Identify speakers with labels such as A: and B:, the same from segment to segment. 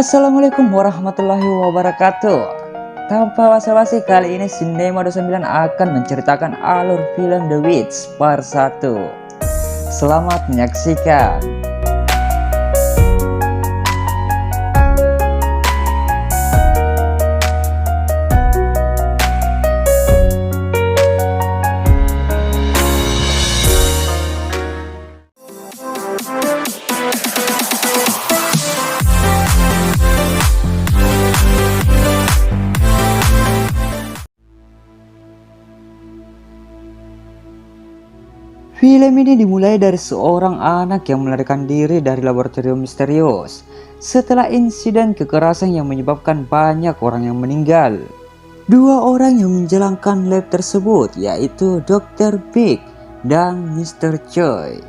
A: Assalamualaikum warahmatullahi wabarakatuh. Tanpa basa-basi, kali ini Cinema 29 akan menceritakan alur film The Witch Part 1. Selamat menyaksikan. Film ini dimulai dari seorang anak yang melarikan diri dari laboratorium misterius setelah insiden kekerasan yang menyebabkan banyak orang yang meninggal. Dua orang yang menjalankan lab tersebut yaitu Dr. Big dan Mr. Choi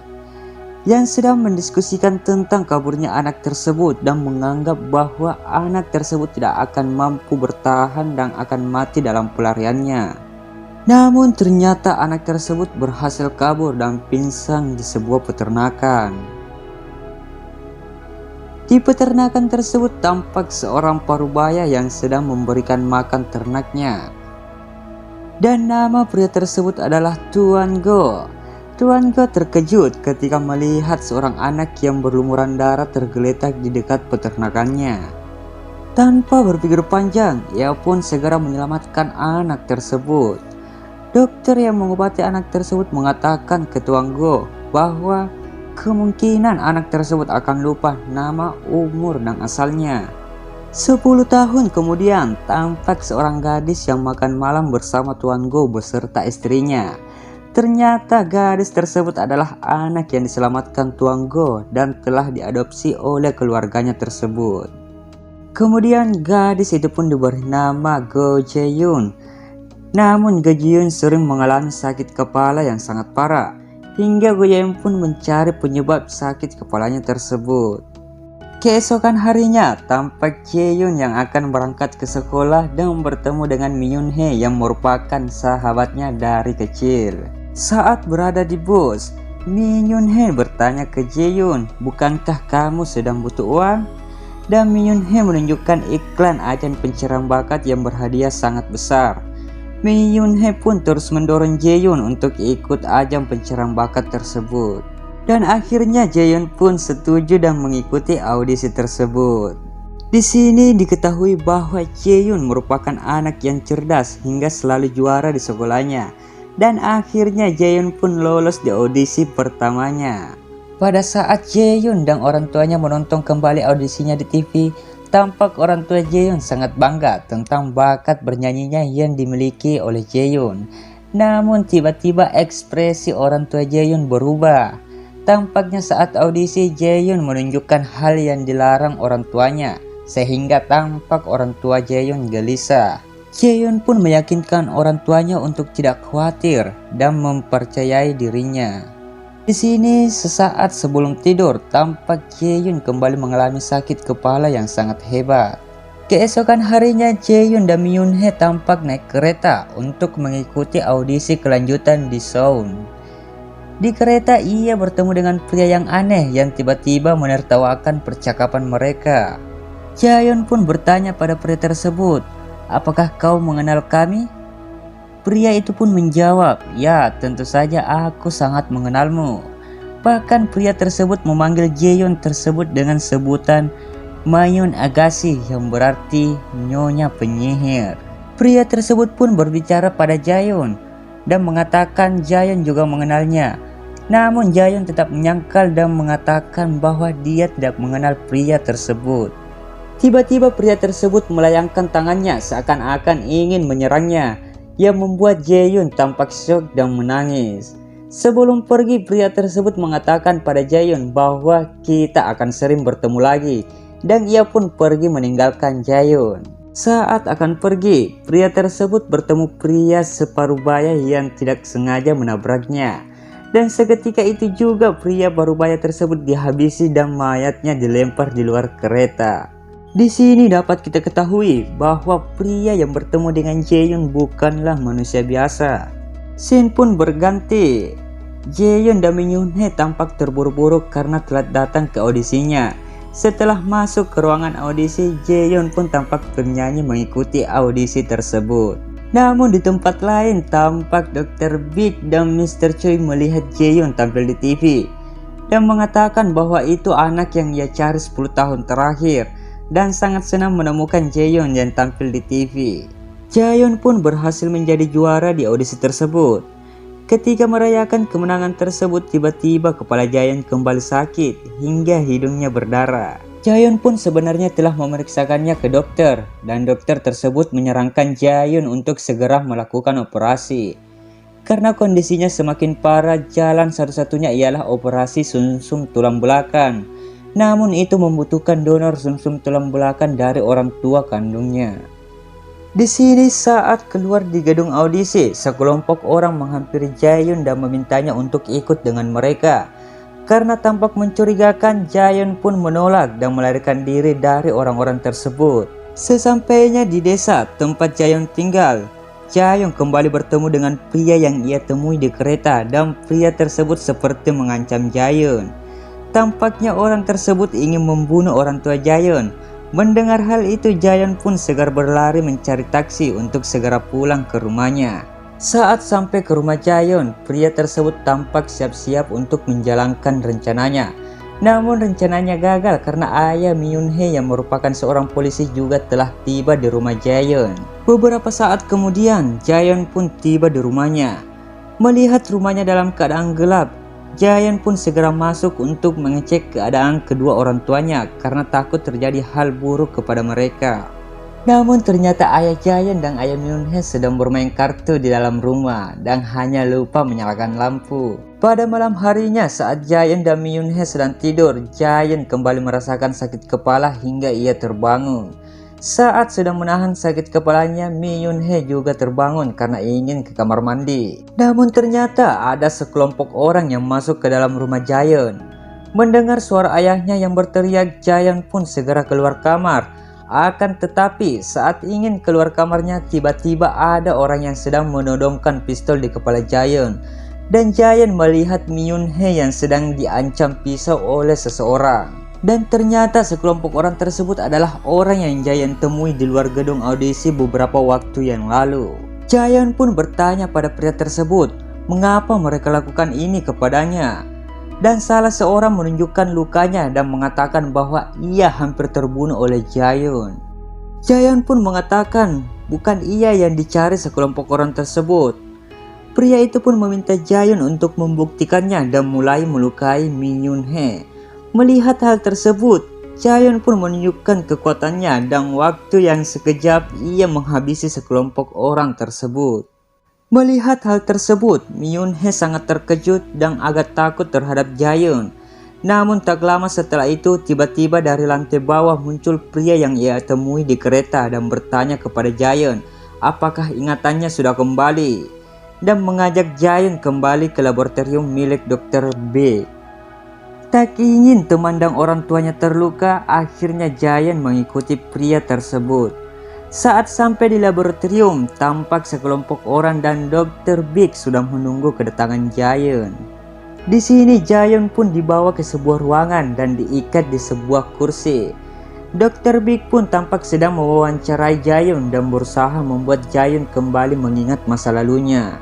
A: yang sedang mendiskusikan tentang kaburnya anak tersebut dan menganggap bahwa anak tersebut tidak akan mampu bertahan dan akan mati dalam pelariannya. Namun ternyata anak tersebut berhasil kabur dan pingsan di sebuah peternakan. Di peternakan tersebut tampak seorang parubaya yang sedang memberikan makan ternaknya. Dan nama pria tersebut adalah Tuan Go. Tuan Go terkejut ketika melihat seorang anak yang berlumuran darah tergeletak di dekat peternakannya. Tanpa berpikir panjang, ia pun segera menyelamatkan anak tersebut. Dokter yang mengobati anak tersebut mengatakan ke Tuan Go bahwa kemungkinan anak tersebut akan lupa nama, umur, dan asalnya. 10 tahun kemudian tampak seorang gadis yang makan malam bersama Tuan Go beserta istrinya. Ternyata gadis tersebut adalah anak yang diselamatkan Tuan Go dan telah diadopsi oleh keluarganya tersebut. Kemudian gadis itu pun diberi nama Go Jae-yoon. Namun Go Jae-yoon sering mengalami sakit kepala yang sangat parah, hingga Go Jae-yoon pun mencari penyebab sakit kepalanya tersebut. Keesokan harinya tampak Jae-yoon yang akan berangkat ke sekolah dan bertemu dengan Mi Yoon-hee yang merupakan sahabatnya dari kecil. Saat berada di bus, Mi Yoon-hee bertanya ke Jae-yoon, "Bukankah kamu sedang butuh uang?" Dan Mi Yoon-hee menunjukkan iklan agen pencerahan bakat yang berhadiah sangat besar. Mi Yoon-hee pun terus mendorong Jae-yoon untuk ikut ajang pencerahan bakat tersebut. Dan akhirnya Jae-yoon pun setuju dan mengikuti audisi tersebut. Di sini diketahui bahwa Jae-yoon merupakan anak yang cerdas hingga selalu juara di sekolahnya. Dan akhirnya Jae-yoon pun lolos di audisi pertamanya. Pada saat Jae-yoon dan orang tuanya menonton kembali audisinya di TV, tampak orang tua Jae-yoon sangat bangga tentang bakat bernyanyinya yang dimiliki oleh Jae-yoon. Namun tiba-tiba ekspresi orang tua Jae-yoon berubah. Tampaknya saat audisi Jae-yoon menunjukkan hal yang dilarang orang tuanya, sehingga tampak orang tua Jae-yoon gelisah. Jae-yoon pun meyakinkan orang tuanya untuk tidak khawatir dan mempercayai dirinya. Di sini sesaat sebelum tidur tampak Jae-yoon kembali mengalami sakit kepala yang sangat hebat. Keesokan harinya Jae-yoon dan Mi Yoon-hee tampak naik kereta untuk mengikuti audisi kelanjutan di Seoul. Di kereta ia bertemu dengan pria yang aneh yang tiba-tiba menertawakan percakapan mereka. Jae-yoon pun bertanya pada pria tersebut, "Apakah kau mengenal kami?" Pria itu pun menjawab, "Ya, tentu saja aku sangat mengenalmu." Bahkan pria tersebut memanggil Jae-yoon tersebut dengan sebutan Mayon Agassi yang berarti nyonya penyihir. Pria tersebut pun berbicara pada Jae-yoon dan mengatakan Jae-yoon juga mengenalnya. Namun Jae-yoon tetap menyangkal dan mengatakan bahwa dia tidak mengenal pria tersebut. Tiba-tiba pria tersebut melayangkan tangannya seakan-akan ingin menyerangnya, yang membuat Jae-yoon tampak syok dan menangis. Sebelum pergi, pria tersebut mengatakan pada Jae-yoon bahwa kita akan sering bertemu lagi, dan ia pun pergi meninggalkan Jae-yoon. Saat akan pergi, pria tersebut bertemu pria separubaya yang tidak sengaja menabraknya. Dan seketika itu juga pria parubaya tersebut dihabisi dan mayatnya dilempar di luar kereta. Di sini dapat kita ketahui bahwa pria yang bertemu dengan Jae-yoon bukanlah manusia biasa. Scene pun berganti. Jae-yoon dan Mi Yoon-hee tampak terburu-buru karena telat datang ke audisinya. Setelah masuk ke ruangan audisi, Jaehyun pun tampak bernyanyi mengikuti audisi tersebut. Namun di tempat lain tampak Dr. Big dan Mr. Choi melihat Jaehyun tampil di TV dan mengatakan bahwa itu anak yang ia cari 10 tahun terakhir dan sangat senang menemukan Jaehyun yang tampil di TV. Jaehyun pun berhasil menjadi juara di audisi tersebut. Ketika merayakan kemenangan tersebut, tiba-tiba kepala Jaehyun kembali sakit hingga hidungnya berdarah. Jaehyun pun sebenarnya telah memeriksakannya ke dokter dan dokter tersebut menyarankan Jaehyun untuk segera melakukan operasi. Karena kondisinya semakin parah, jalan satu-satunya ialah operasi sumsum tulang belakang. Namun itu membutuhkan donor sumsum tulang belakang dari orang tua kandungnya. Di sini saat keluar di gedung audisi, sekelompok orang menghampiri Jaehyun dan memintanya untuk ikut dengan mereka. Karena tampak mencurigakan, Jaehyun pun menolak dan melarikan diri dari orang-orang tersebut. Sesampainya di desa tempat Jaehyun tinggal, Jaehyun kembali bertemu dengan pria yang ia temui di kereta dan pria tersebut seperti mengancam Jaehyun. Tampaknya orang tersebut ingin membunuh orang tua Jaehyun. Mendengar hal itu, Jaehyun pun segera berlari mencari taksi untuk segera pulang ke rumahnya. Saat sampai ke rumah Jaehyun, pria tersebut tampak siap-siap untuk menjalankan rencananya. Namun rencananya gagal karena ayah Myunhee yang merupakan seorang polisi juga telah tiba di rumah Jaehyun. Beberapa saat kemudian, Jaehyun pun tiba di rumahnya. Melihat rumahnya dalam keadaan gelap, Jaehyun pun segera masuk untuk mengecek keadaan kedua orang tuanya karena takut terjadi hal buruk kepada mereka. Namun ternyata ayah Jaehyun dan ayah Myunhee sedang bermain kartu di dalam rumah dan hanya lupa menyalakan lampu. Pada malam harinya saat Jaehyun dan Myunhee sedang tidur, Jaehyun kembali merasakan sakit kepala hingga ia terbangun. Saat sedang menahan sakit kepalanya, Myunhee juga terbangun karena ingin ke kamar mandi. Namun ternyata ada sekelompok orang yang masuk ke dalam rumah Jaehyun. Mendengar suara ayahnya yang berteriak, Jaehyun pun segera keluar kamar. Akan tetapi saat ingin keluar kamarnya, tiba-tiba ada orang yang sedang menodongkan pistol di kepala Jaehyun. Dan Jaehyun melihat Myunhee yang sedang diancam pisau oleh seseorang. Dan ternyata sekelompok orang tersebut adalah orang yang Jaehyun temui di luar gedung audisi beberapa waktu yang lalu. Jaehyun pun bertanya pada pria tersebut, mengapa mereka lakukan ini kepadanya. Dan salah seorang menunjukkan lukanya dan mengatakan bahwa ia hampir terbunuh oleh Jaehyun. Jaehyun pun mengatakan bukan ia yang dicari sekelompok orang tersebut. Pria itu pun meminta Jaehyun untuk membuktikannya dan mulai melukai Myunhee. Melihat hal tersebut, Jaehyun pun menunjukkan kekuatannya dan waktu yang sekejap ia menghabisi sekelompok orang tersebut. Melihat hal tersebut, Myunhee sangat terkejut dan agak takut terhadap Jaehyun. Namun tak lama setelah itu, tiba-tiba dari lantai bawah muncul pria yang ia temui di kereta dan bertanya kepada Jaehyun apakah ingatannya sudah kembali dan mengajak Jaehyun kembali ke laboratorium milik Dr. B. Tak ingin teman dan orang tuanya terluka, akhirnya Jaehyun mengikuti pria tersebut. Saat sampai di laboratorium, tampak sekelompok orang dan Dr. Big sudah menunggu kedatangan Jaehyun. Di sini Jaehyun pun dibawa ke sebuah ruangan dan diikat di sebuah kursi. Dr. Big pun tampak sedang mewawancarai Jaehyun dan berusaha membuat Jaehyun kembali mengingat masa lalunya.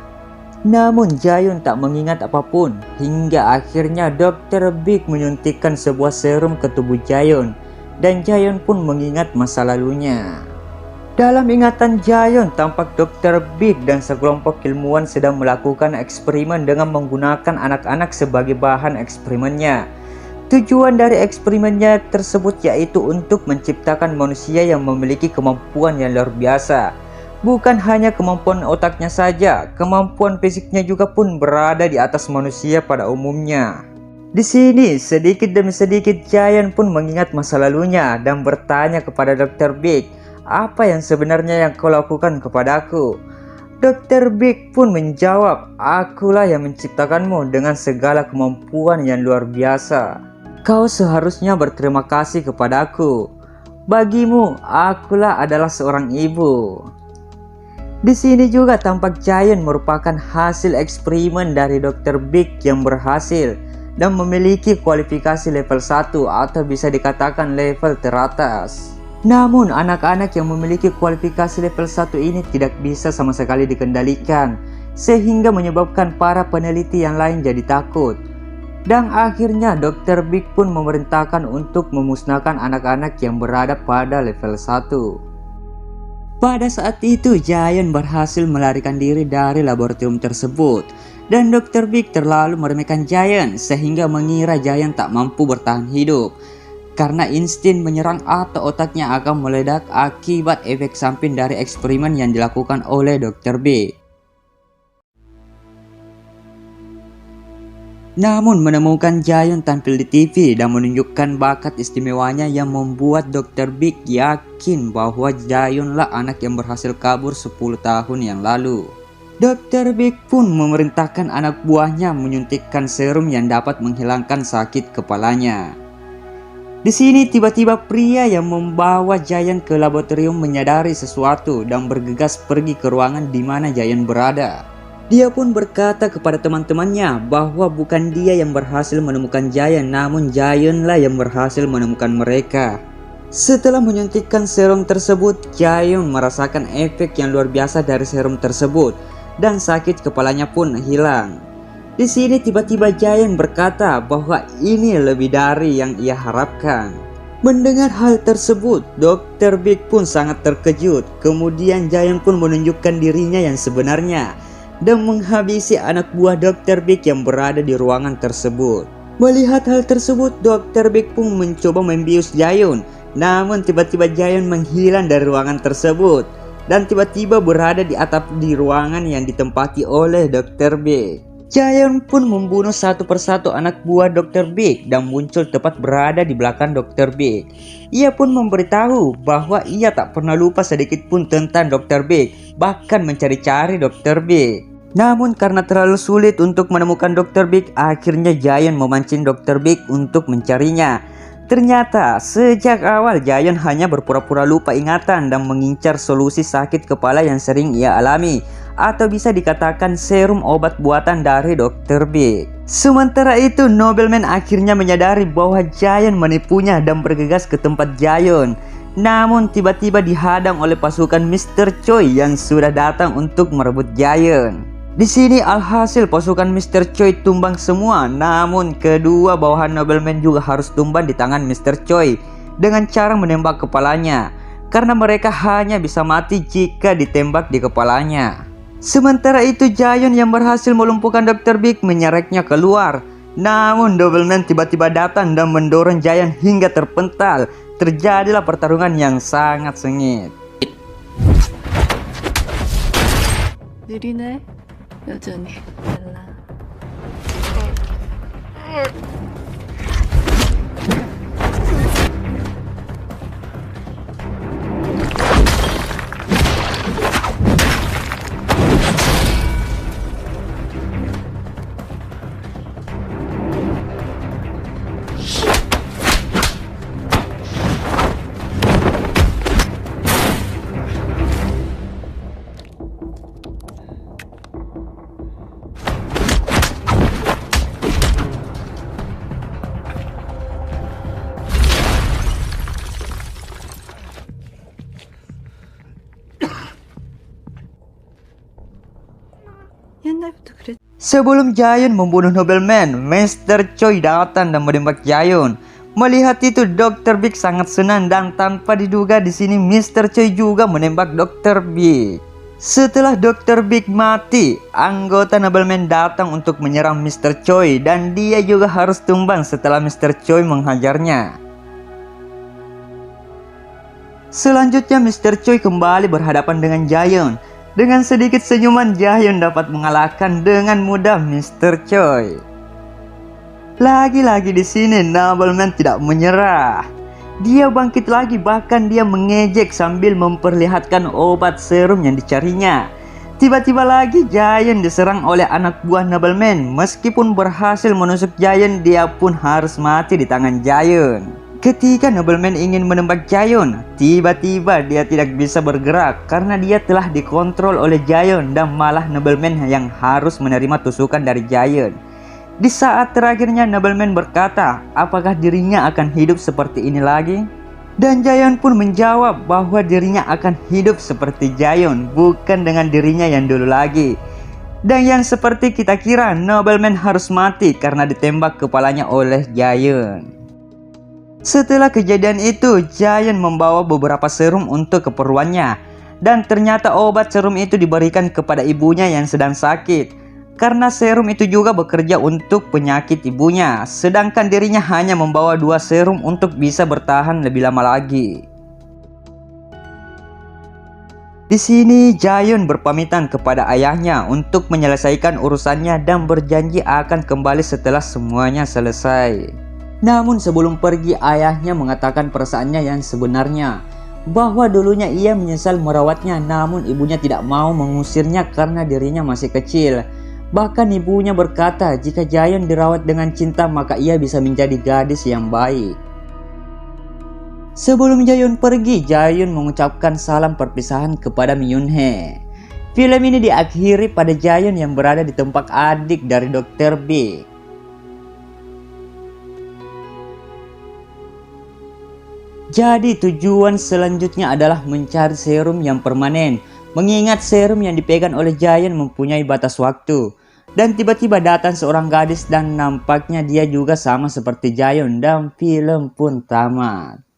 A: Namun Jaehyun tak mengingat apapun hingga akhirnya Dr. Big menyuntikkan sebuah serum ke tubuh Jaehyun dan Jaehyun pun mengingat masa lalunya. Dalam ingatan Jaehyun tampak Dr. Big dan sekelompok ilmuwan sedang melakukan eksperimen dengan menggunakan anak-anak sebagai bahan eksperimennya. Tujuan dari eksperimennya tersebut yaitu untuk menciptakan manusia yang memiliki kemampuan yang luar biasa. Bukan hanya kemampuan otaknya saja, kemampuan fisiknya juga pun berada di atas manusia pada umumnya. Di sini sedikit demi sedikit Jaehyun pun mengingat masa lalunya dan bertanya kepada Dr. Big, apa yang sebenarnya yang kau lakukan kepadaku? Dr. Big pun menjawab, akulah yang menciptakanmu dengan segala kemampuan yang luar biasa. Kau seharusnya berterima kasih kepadaku. Bagimu, akulah adalah seorang ibu. Di sini juga tampak Jaehyun merupakan hasil eksperimen dari Dr. Big yang berhasil dan memiliki kualifikasi level 1 atau bisa dikatakan level teratas. Namun anak-anak yang memiliki kualifikasi level 1 ini tidak bisa sama sekali dikendalikan, sehingga menyebabkan para peneliti yang lain jadi takut. Dan akhirnya Dr. Big pun memerintahkan untuk memusnahkan anak-anak yang berada pada level 1. Pada saat itu Giant berhasil melarikan diri dari laboratorium tersebut, dan Dr. Big terlalu meremehkan Giant sehingga mengira Giant tak mampu bertahan hidup karena insting menyerang atau otaknya akan meledak akibat efek samping dari eksperimen yang dilakukan oleh Dr. Big. Namun menemukan Giant tampil di TV dan menunjukkan bakat istimewanya yang membuat Dr. Big yakin bahwa Giant lah anak yang berhasil kabur 10 tahun yang lalu. Dr. Big pun memerintahkan anak buahnya menyuntikkan serum yang dapat menghilangkan sakit kepalanya. Di sini tiba-tiba pria yang membawa Giant ke laboratorium menyadari sesuatu dan bergegas pergi ke ruangan di mana Giant berada. Dia pun berkata kepada teman-temannya bahwa bukan dia yang berhasil menemukan Giant, namun Giant lah yang berhasil menemukan mereka. Setelah menyuntikkan serum tersebut, Giant merasakan efek yang luar biasa dari serum tersebut dan sakit kepalanya pun hilang. Di sini tiba-tiba Giant berkata bahwa ini lebih dari yang ia harapkan. Mendengar hal tersebut, Dr. Big pun sangat terkejut. Kemudian Giant pun menunjukkan dirinya yang sebenarnya dan menghabisi anak buah Dr. Big yang berada di ruangan tersebut. Melihat hal tersebut, Dr. Big pun mencoba membius Giant, namun tiba-tiba Giant menghilang dari ruangan tersebut dan tiba-tiba berada di atap di ruangan yang ditempati oleh Dr. Big. Giant pun membunuh satu persatu anak buah Dr. Big dan muncul tepat berada di belakang Dr. Big. Ia pun memberitahu bahwa ia tak pernah lupa sedikit pun tentang Dr. Big, bahkan mencari-cari Dr. Big. Namun karena terlalu sulit untuk menemukan Dr. Big, akhirnya Giant memancing Dr. Big untuk mencarinya. Ternyata sejak awal Giant hanya berpura-pura lupa ingatan dan mengincar solusi sakit kepala yang sering ia alami, atau bisa dikatakan serum obat buatan dari Dr. Big. Sementara itu Nobleman akhirnya menyadari bahwa Giant menipunya dan bergegas ke tempat Giant. Namun tiba-tiba dihadang oleh pasukan Mr. Choi yang sudah datang untuk merebut Giant. Di sini alhasil pasukan Mr. Choi tumbang semua, namun kedua bawahan Nobleman juga harus tumbang di tangan Mr. Choi dengan cara menembak kepalanya, karena mereka hanya bisa mati jika ditembak di kepalanya. Sementara itu Giant yang berhasil melumpuhkan Dr. Big menyeretnya keluar, namun Nobleman tiba-tiba datang dan mendorong Giant hingga terpental. Terjadilah pertarungan yang sangat sengit.
B: 느리네 여전히 달라. 옛날부터 그랬.
A: Sebelum Giant membunuh Nobleman, Mr. Choi datang dan menembak Giant. Melihat itu Dr. Big sangat senang dan tanpa diduga di sini Mr. Choi juga menembak Dr. Big. Setelah Dr. Big mati, anggota Nobleman datang untuk menyerang Mr. Choi dan dia juga harus tumbang setelah Mr. Choi menghajarnya. Selanjutnya Mr. Choi kembali berhadapan dengan Giant. Dengan sedikit senyuman Giant dapat mengalahkan dengan mudah Mr. Choi. Lagi-lagi di sini Nobleman tidak menyerah. Dia bangkit lagi, bahkan dia mengejek sambil memperlihatkan obat serum yang dicarinya. Tiba-tiba lagi Giant diserang oleh anak buah Nobleman. Meskipun berhasil menusuk Giant, dia pun harus mati di tangan Giant. Ketika Nobleman ingin menembak Giant, tiba-tiba dia tidak bisa bergerak karena dia telah dikontrol oleh Giant dan malah Nobleman yang harus menerima tusukan dari Giant. Di saat terakhirnya Nobleman berkata apakah dirinya akan hidup seperti ini lagi? Dan Jaehyun pun menjawab bahwa dirinya akan hidup seperti Jaehyun, bukan dengan dirinya yang dulu lagi. Dan yang seperti kita kira, Nobleman harus mati karena ditembak kepalanya oleh Jaehyun. Setelah kejadian itu, Jaehyun membawa beberapa serum untuk keperluannya. Dan ternyata obat serum itu diberikan kepada ibunya yang sedang sakit. Karena serum itu juga bekerja untuk penyakit ibunya, sedangkan dirinya hanya membawa 2 serum untuk bisa bertahan lebih lama lagi. Di sini Jaehyun berpamitan kepada ayahnya untuk menyelesaikan urusannya dan berjanji akan kembali setelah semuanya selesai. Namun sebelum pergi, ayahnya mengatakan perasaannya yang sebenarnya, bahwa dulunya ia menyesal merawatnya, namun ibunya tidak mau mengusirnya karena dirinya masih kecil. Bahkan ibunya berkata jika Jaehyun dirawat dengan cinta maka ia bisa menjadi gadis yang baik. Sebelum Jaehyun pergi, Jaehyun mengucapkan salam perpisahan kepada Myunhee. Film ini diakhiri pada Jaehyun yang berada di tempat adik dari Dr. B. Jadi tujuan selanjutnya adalah mencari serum yang permanen. Mengingat serum yang dipegang oleh Jaehyun mempunyai batas waktu. Dan tiba-tiba datang seorang gadis dan nampaknya dia juga sama seperti Jaehyun dan film pun tamat.